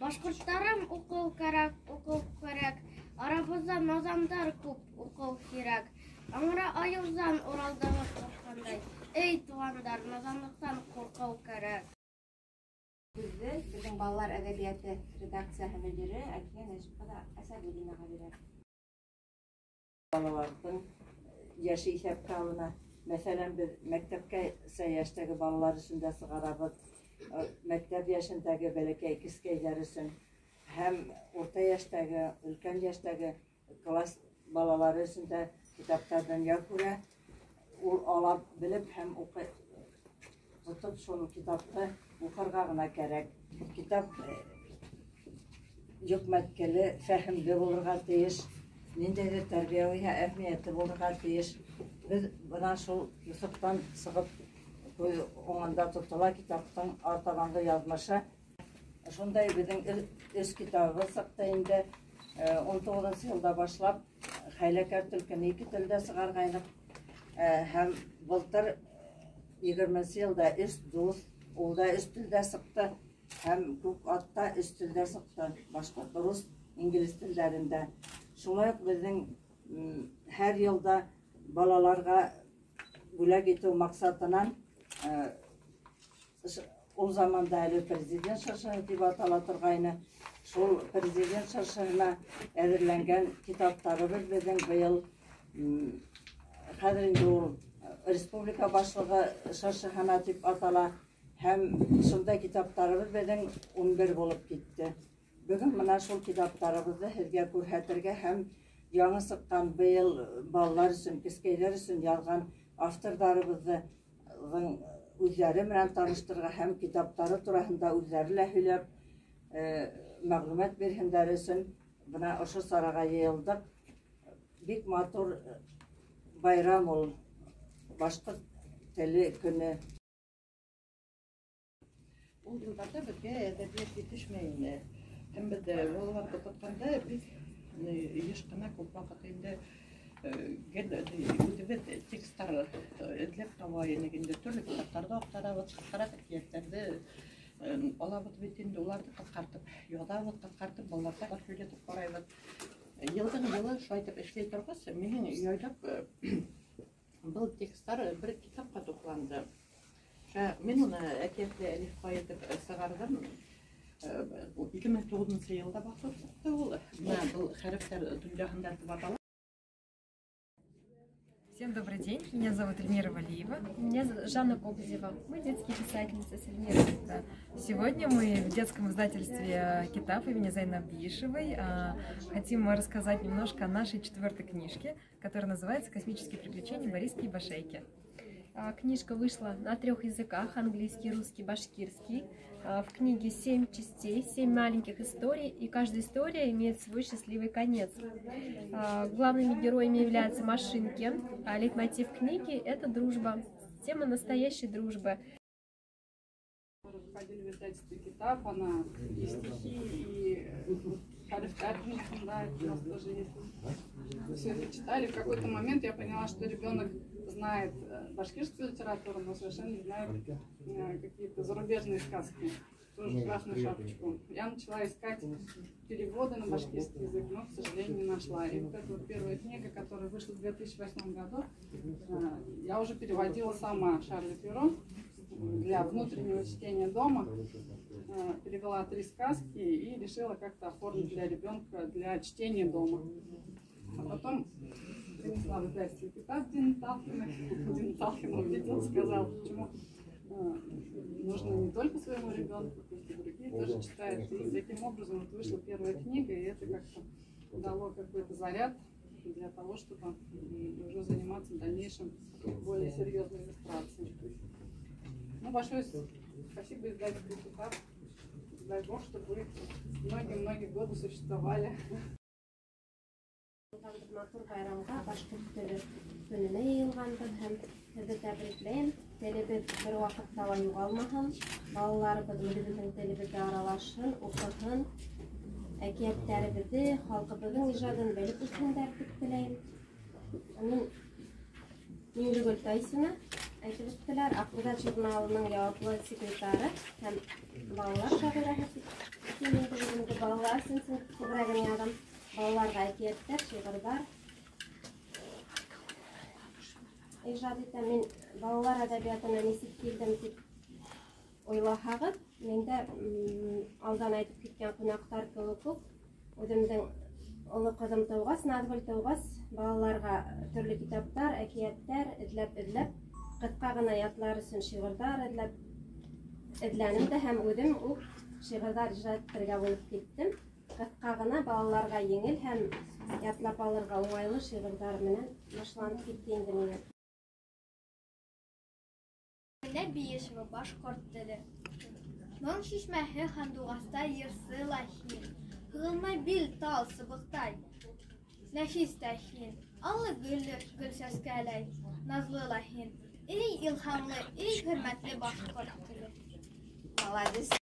Башкорттарым укуу керек. Арабызда назамдар көп укуу керек. Аңра айылдан Уралдагы калгандай. Эй тугандар, назамдыктан коркуу керек. Біздің балалар әдебиеті редакциясы мүдірі Әкиген Әжіпқада Әсәдуллинаға береді. Балалардың яшы исәпкә алына. Мәсәлән, без мәктәпкә яшьтәге балалар өчен дә сыгарабыз. Мәктәп яшендәге бәләкәй кискәйләр өчен һәм урта яшьтәге, өлкән яшьтәге класс балалары өчен дә китаптардан күрә ул ала белеп һәм укый. Тотып шул китапны укырга гына кирәк. Китап йөкмәткеле, фәһемле булырга тиеш. Ниндәйдер тәрбияви әһмияте булырга тиеш. Без бына шул Юсуптан сыгып оңанда тотыла китаптың артабанғы язмышы. Шундай безнең өз китабыбыз сыкты инде 19 елда башлап хәйләкәр төлкене 2 телдә сыгаргайнык. Һәм былтыр 20 елда дус улда телдә сыкты һәм күп атта телдә сыкты. Башкорт, рус, инглиз телләрендә. Шулай ук безнең һәр елда балаларга бүләк итү максатыннан ул заманда әле президент шаршыһы дип атала торгайны. Шул президент шаршыһына әзерләнгән китаптарыбыз безнең быел хәзер инде ул республика башлыгы шаршыһына дип атала һәм шундай китаптарыбыз безнең 11 булып китте. Бүген менә шул китаптарыбызны һезгә күрһәтергә һәм яңа сыккан быел балалар өчен, кискәйләр өчен язган авторларыбызны үзләре белән таныштырырга һәм китаплары турында үзләре лә һөйләп мәгълүмат бирһеннәр өчен бына ошо сарага йыелдык. Бик матур байрам ул, башкорт теле көне. Ул елларда безгә әдәбият итешмәй. Һәм без балалар тотканда без еш кына күп вакыт инде үзебез текстлар эзләп таба инде төрле китапларда актарабыз, кыскарак әкиятләрне алабыз бит инде уларны кыскартып, ядабыз кыскартып, балаларга сөйләтеп карайбыз. Елдан елы шулай итеп эшләй торгас, минең яйлап был текстлар бер китапка тупланды. Мен уны әкиятле әлифба итеп сыгардым. 2009 елда басылып чыкты ул. Бұл хәрефтәр дөньяһында дип атала. Всем добрый день, меня зовут Эльмира Валиева. Меня зовут Жанна Кобзева. Мы детские писательницы с Эльмирой. Сегодня мы в детском издательстве «Китап» имени Зайнаб Биишевой хотим рассказать немножко о нашей 4-й книжке, которая называется «Космические приключения Бориски и Башейки». Книжка вышла на 3 языках: английский, русский, башкирский. В книге 7 частей, 7 маленьких историй, и каждая история имеет свой счастливый конец. Главными героями являются машинки, а лейтмотив книги – это дружба, тема настоящей дружбы. Входили в издательство «Китап», она и стихи, и у нас тоже есть. Все это читали. В какой-то момент я поняла, что ребенок знает башкирскую литературу, но совершенно не знает какие-то зарубежные сказки. Тоже красную шапочку. Я начала искать переводы на башкирский язык, но, к сожалению, не нашла. И вот эта вот первая книга, которая вышла в 2008 году, я уже переводила сама Шарля Перро для внутреннего чтения дома. Перевела 3 сказки и решила как-то оформить для ребенка для чтения дома. А потом принесла в издательство «Китап» Дина Талхина. Дина Талхина увидела, сказала, почему нужно не только своему ребенку, пусть и другие тоже читают. И таким образом вот вышла первая книга, и это как-то дало какой-то заряд для того, чтобы уже заниматься в дальнейшем более серьезной иллюстрацией. Ну, большое спасибо издательству «Китап». Дай Бог, чтобы вы многие-многие годы существовали. Матур байрамга башкорт теле көненә йыелганбыз һәм сезне тәбрикләйм. Телебез бер вакытта ла югалмасын. Балаларыбыз безнең телебездә аралашсын, укысын. Әкиятләребезне, халкыбызның иҗатын белеп үссеннәр дип теләйм. Мин Тайсина әйтеп үттеләр. Акбузат журналының яуаплы секретары һәм балалар шагыйрәсе. итим инде бүгүнкү балалар үчүн күбрәк язам. Балаларга әкияттәр, шигырьләр. Ижад итәм мин балалар әдәбиятына нисек килдем дип уйласагыз, менде алдан айтып киткән кунактар кебек үк үземнең олы кызым тугас, Назгөл тугас, балаларга төрле китаптар, әкияттәр эзләп кыска гына ятлар өчен шигырьләр эзләнем дә һәм үзем үк шигырьләр иҗат итәргә булып киттем. Кыска гына балаларга еңел һәм ятлап алырга уңайлы шигырьләр менән башланып китте инде минем. Биешева башкорт теле. Моң шишмәһе хандугаста йырсы лахин. Гылмай бил тал сыбыктай. Нәфис тәхин. Аллы гөл сәскәләй. Назлы лахин. Эй илһамлы, эй хөрмәтле башкорт теле. Молодец.